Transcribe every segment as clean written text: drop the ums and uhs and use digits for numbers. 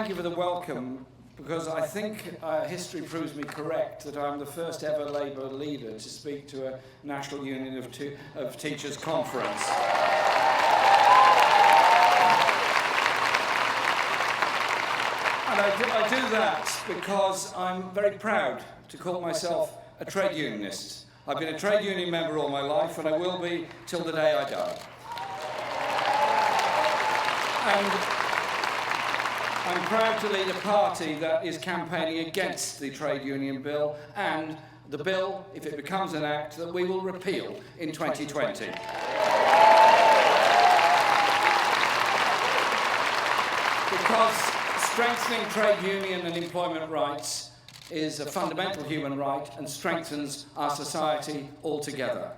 thank you for the welcome, because I think history proves me correct that I'm the first ever Labour leader to speak to a National Union of Teachers conference. And I do that because I'm very proud to call myself a trade unionist. I've been a trade union member all my life, and I will be till the day I die. And I'm proud to lead a party that is campaigning against the trade union bill, and the bill, if it becomes an act, that we will repeal in 2020. Because strengthening trade union and employment rights is a fundamental human right and strengthens our society altogether.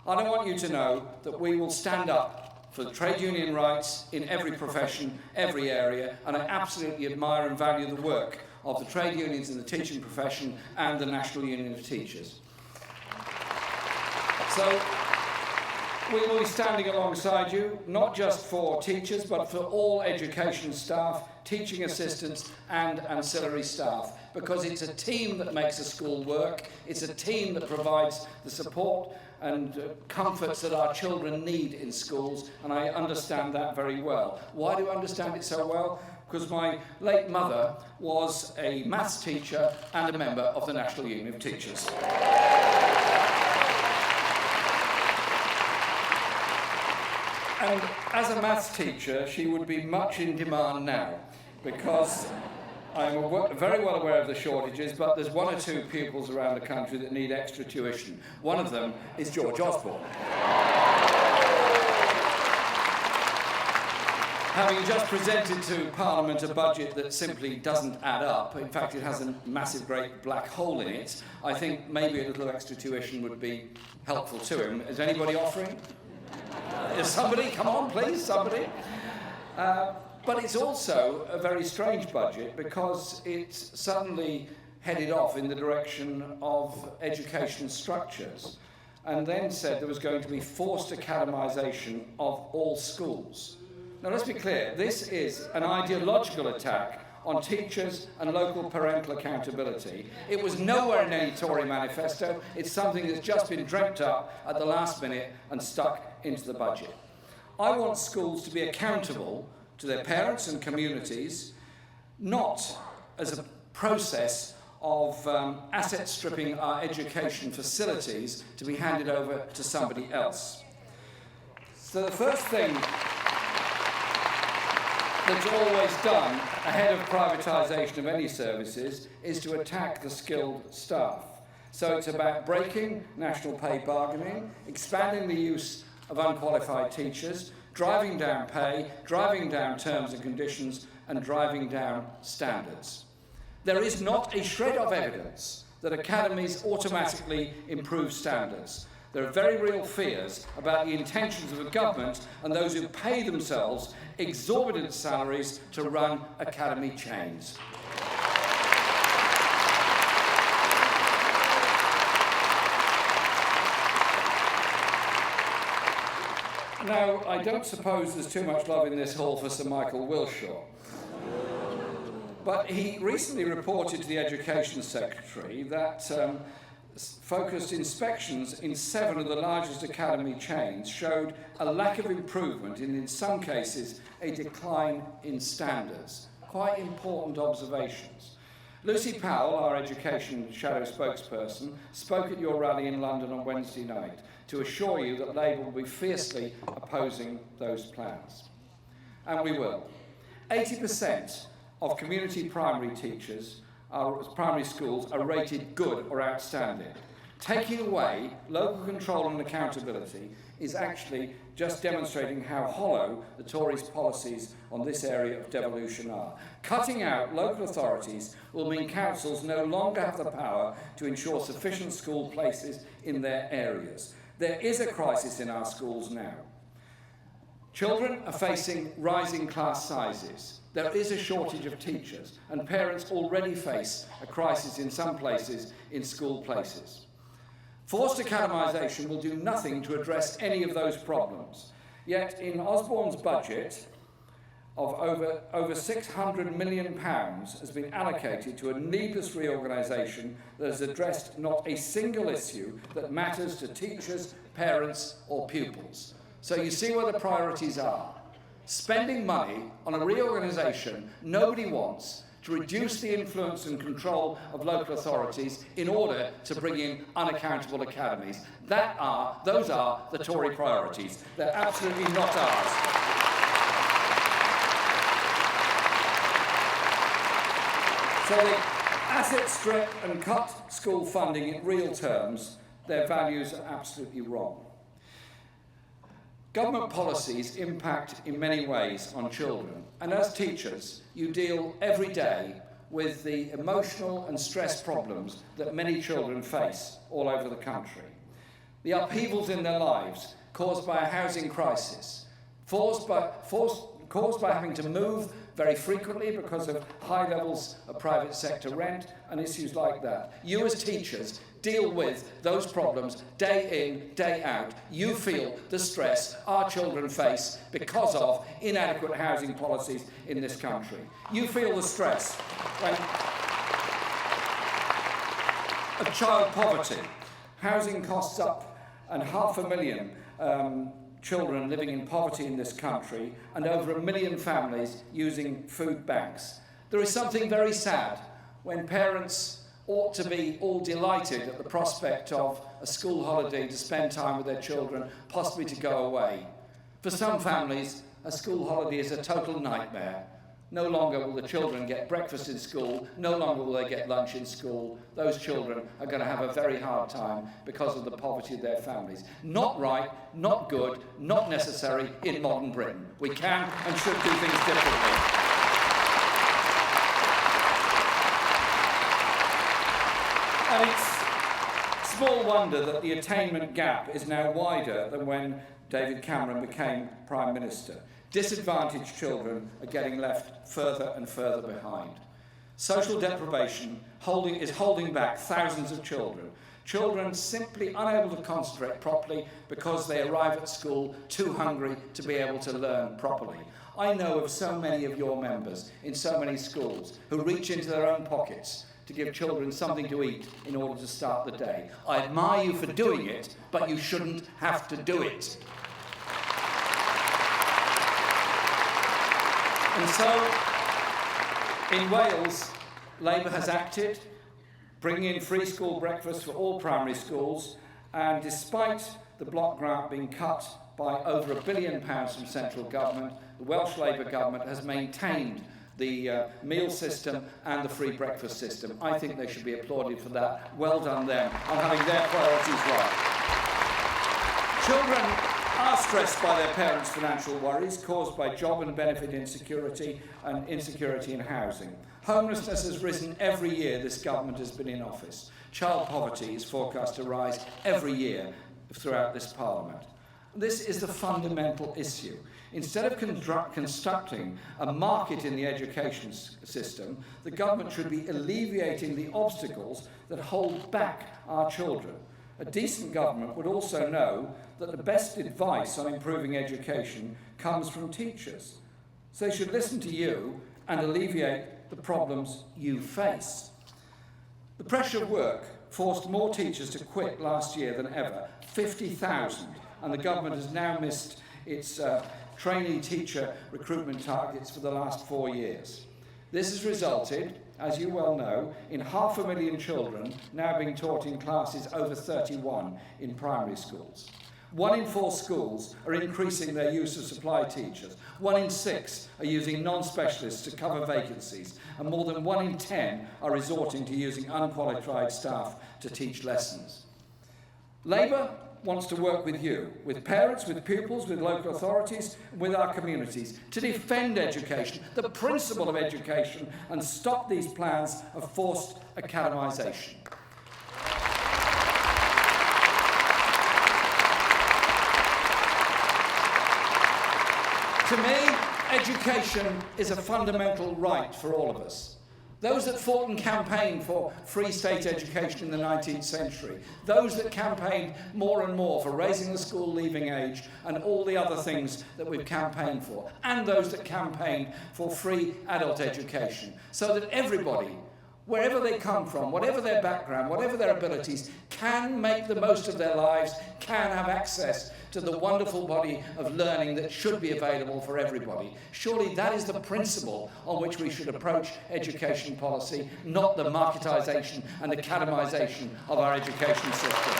I want you to know that we will stand up for trade union rights in every profession, every area, and I absolutely admire and value the work of the trade unions in the teaching profession and the National Union of Teachers. So we will be standing alongside you, not just for teachers, but for all education staff, teaching assistants and ancillary staff, because it's a team that makes a school work, it's a team that provides the support and comforts that our children need in schools, and I understand that very well. Why do I understand it so well? Because my late mother was a maths teacher and a member of the National Union of Teachers. And as a maths teacher, she would be much in demand now, because I'm very well aware of the shortages, but there's one or two pupils around the country that need extra tuition. One of them is George Osborne. Having just presented to Parliament a budget that simply doesn't add up, in fact it has a massive great black hole in it, I think maybe a little extra tuition would be helpful to him. Is anybody offering? Is somebody? Come on, please, somebody. But it's also a very strange budget because it's suddenly headed off in the direction of education structures, and then said there was going to be forced academization of all schools. Now let's be clear, this is an ideological attack on teachers and local parental accountability. It was nowhere in any Tory manifesto. It's something that's just been dreamt up at the last minute and stuck into the budget. I want schools to be accountable to their parents and communities, not as a process of asset stripping our education facilities to be handed over to somebody else. So the first thing that's always done ahead of privatisation of any services is to attack the skilled staff. So it's about breaking national pay bargaining, expanding the use of unqualified teachers, driving down pay, driving down terms and conditions, and driving down standards. There is not a shred of evidence that academies automatically improve standards. There are very real fears about the intentions of the government and those who pay themselves exorbitant salaries to run academy chains. Now, I don't suppose there's too much love in this hall for Sir Michael Wilshaw. But he recently reported to the Education Secretary that focused inspections in 7 of the largest academy chains showed a lack of improvement and, in some cases, a decline in standards. Quite important observations. Lucy Powell, our education shadow spokesperson, spoke at your rally in London on Wednesday night to assure you that Labour will be fiercely opposing those plans. And we will. 80% of community primary teachers, primary schools, are rated good or outstanding. Taking away local control and accountability is actually just demonstrating how hollow the Tories' policies on this area of devolution are. Cutting out local authorities will mean councils no longer have the power to ensure sufficient school places in their areas. There is a crisis in our schools now. Children are facing rising class sizes. There is a shortage of teachers, and parents already face a crisis in some places in school places. Forced academisation will do nothing to address any of those problems. Yet in Osborne's budget, of over £600 million has been allocated to a needless reorganisation that has addressed not a single issue that matters to teachers, parents or pupils. So you see where the priorities are. Spending money on a reorganisation nobody wants to reduce the influence and control of local authorities in order to bring in unaccountable academies. Those are the Tory priorities. They're absolutely not ours. So they asset strip and cut school funding in real terms. Their values are absolutely wrong. Government policies impact in many ways on children, and as teachers, you deal every day with the emotional and stress problems that many children face all over the country. The upheavals in their lives caused by a housing crisis, caused by having to move very frequently because of high levels of private sector rent and issues like that. You as teachers deal with those problems day in, day out. You feel the stress our children face because of inadequate housing policies in this country. You feel the stress of child poverty, housing costs up, and 500,000 children living in poverty in this country, and over 1 million families using food banks. There is something very sad when parents ought to be all delighted at the prospect of a school holiday to spend time with their children, possibly to go away. For some families, a school holiday is a total nightmare. No longer will the children get breakfast in school, no longer will they get lunch in school. Those children are going to have a very hard time because of the poverty of their families. Not right, not good, not necessary in modern Britain. We can and should do things differently. And it's small wonder that the attainment gap is now wider than when David Cameron became Prime Minister. Disadvantaged children are getting left further and further behind. Social deprivation is holding back thousands of children. Children simply unable to concentrate properly because they arrive at school too hungry to be able to learn properly. I know of so many of your members in so many schools who reach into their own pockets to give children something to eat in order to start the day. I admire you for doing it, but you shouldn't have to do it. And so, in Wales, Labour has acted, bringing in free school breakfast for all primary schools, and despite the block grant being cut by over £1 billion from central government, the Welsh Labour government has maintained the meal system and the free breakfast system. I think they should be applauded for that. Well done them on having their priorities right. Children are stressed by their parents' financial worries caused by job and benefit insecurity and insecurity in housing. Homelessness has risen every year this government has been in office. Child poverty is forecast to rise every year throughout this Parliament. This is the fundamental issue. Instead of constructing a market in the education system, the government should be alleviating the obstacles that hold back our children. A decent government would also know that the best advice on improving education comes from teachers. So they should listen to you and alleviate the problems you face. The pressure of work forced more teachers to quit last year than ever, 50,000, and the government has now missed its trainee teacher recruitment targets for the last 4 years. This has resulted, as you well know, in 500,000 children now being taught in classes over 31 in primary schools. 1 in 4 schools are increasing their use of supply teachers. 1 in 6 are using non-specialists to cover vacancies, and more than 1 in 10 are resorting to using unqualified staff to teach lessons. Labour wants to work with you, with parents, with pupils, with local authorities, with our communities, to defend education, the principle of education, and stop these plans of forced academization. To me, education is a fundamental right for all of us. those that fought and campaigned for free state education in the 19th century, those that campaigned more and more for raising the school leaving age and all the other things that we've campaigned for, and those that campaigned for free adult education, so that everybody, wherever they come from, whatever their background, whatever their abilities, can make the most of their lives, can have access to the wonderful body of learning that should be available for everybody. Surely that is the principle on which we should approach education policy, not the marketisation and academization of our education system.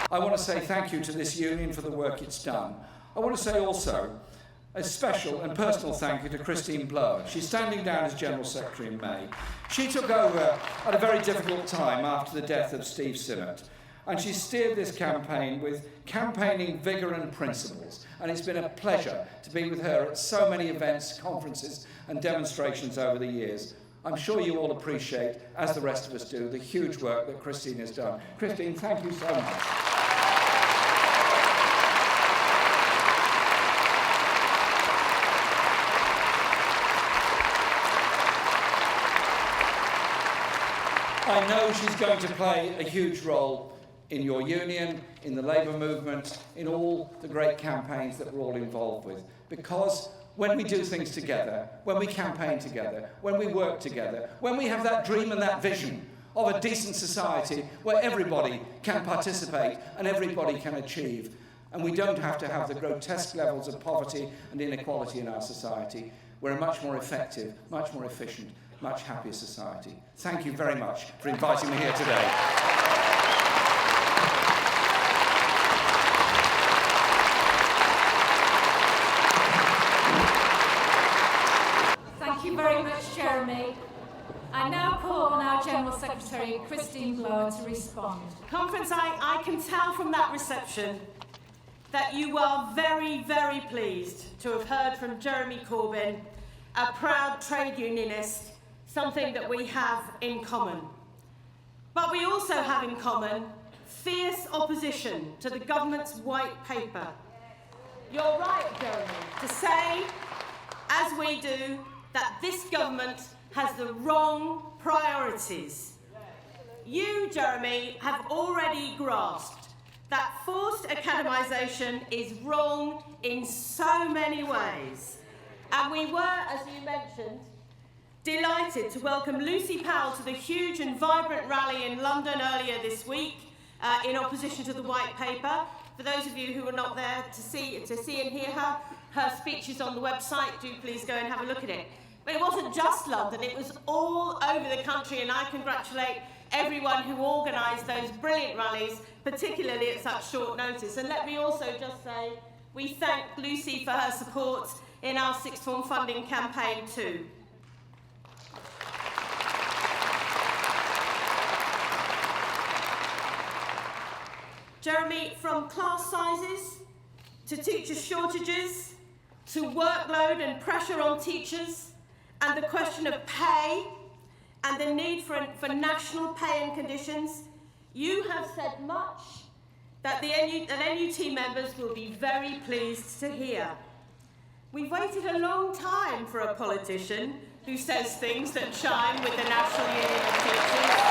I want to say thank you to this union for the work it's done. I want to say also a special and personal thank you to Christine Blower. She's standing down as General Secretary in May. She took over at a very difficult time after the death of Steve Simmott, and she steered this campaign with campaigning vigour and principles, and it's been a pleasure to be with her at so many events, conferences and demonstrations over the years. I'm sure you all appreciate, as the rest of us do, the huge work that Christine has done. Christine, thank you so much. I know she's going to play a huge role in your union, in the labour movement, in all the great campaigns that we're all involved with. Because when we do things together, when we campaign together, when we work together, when we have that dream and that vision of a decent society where everybody can participate and everybody can achieve, and we don't have to have the grotesque levels of poverty and inequality in our society, we're a much more effective, much more efficient, much happier society. Thank you very much for inviting me here today. Thank you very much, Jeremy. I now call on our General Secretary, Christine Blower, to respond. Conference, I can tell from that reception that you are very, very pleased to have heard from Jeremy Corbyn, a proud trade unionist, something that we have in common. But we also have in common fierce opposition to the government's white paper. You're right, Jeremy, to say, as we do, that this government has the wrong priorities. You, Jeremy, have already grasped that forced academisation is wrong in so many ways. And we were, as you mentioned, delighted to welcome Lucy Powell to the huge and vibrant rally in London earlier this week in opposition to the White Paper. For those of you who are not there to see and hear her speech is on the website. Do please go and have a look at it. But it wasn't just London, it was all over the country, and I congratulate everyone who organised those brilliant rallies, particularly at such short notice. And let me also just say, we thank Lucy for her support in our sixth form funding campaign too. Jeremy, from class sizes to teacher shortages to workload and pressure on teachers and the question of pay and the need for national pay and conditions, you have said much that NUT members will be very pleased to hear. We've waited a long time for a politician who says things that chime with the National Union of Teachers.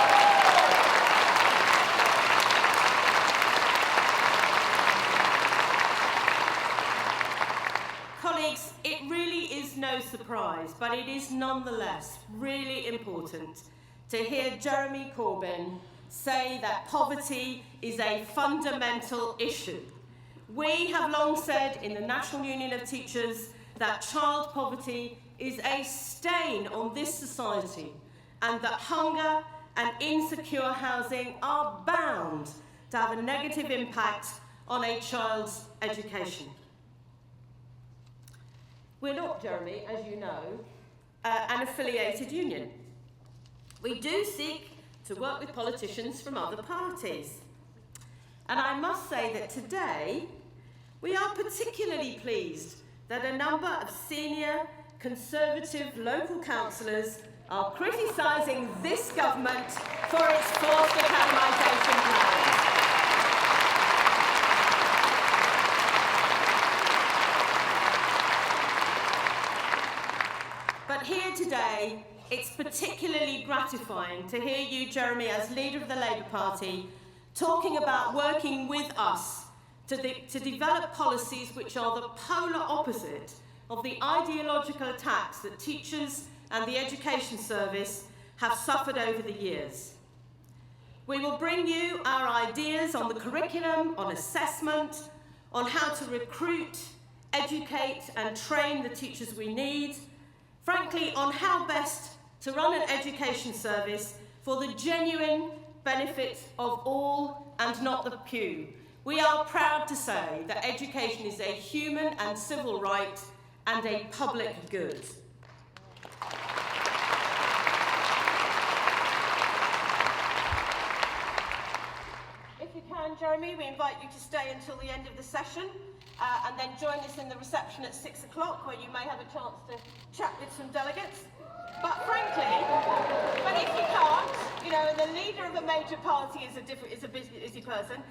Colleagues, it really is no surprise, but it is nonetheless really important to hear Jeremy Corbyn say that poverty is a fundamental issue. We have long said in the National Union of Teachers that child poverty is a stain on this society and that hunger and insecure housing are bound to have a negative impact on a child's education. We're not, Jeremy, as you know, an affiliated union. We do seek to work with politicians from other parties. And I must say that today, we are particularly pleased that a number of senior Conservative local councillors are criticising this government for its forced academisation plans. today, it's particularly gratifying to hear you, Jeremy, as leader of the Labour Party, talking about working with us to develop policies which are the polar opposite of the ideological attacks that teachers and the education service have suffered over the years. We will bring you our ideas on the curriculum, on assessment, on how to recruit, educate and train the teachers we need, frankly, on how best to run an education service for the genuine benefit of all and not the few. We are proud to say that education is a human and civil right and a public good. If you can, Jeremy, we invite you to stay until the end of the session and then join us in the reception at 6 o'clock, where you may have a chance to chat with some delegates. But frankly, if you can't, you know, the leader of a major party is a busy person.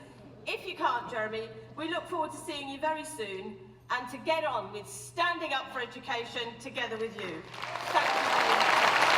If you can't, Jeremy, we look forward to seeing you very soon and to get on with standing up for education together with you. Thank you very much.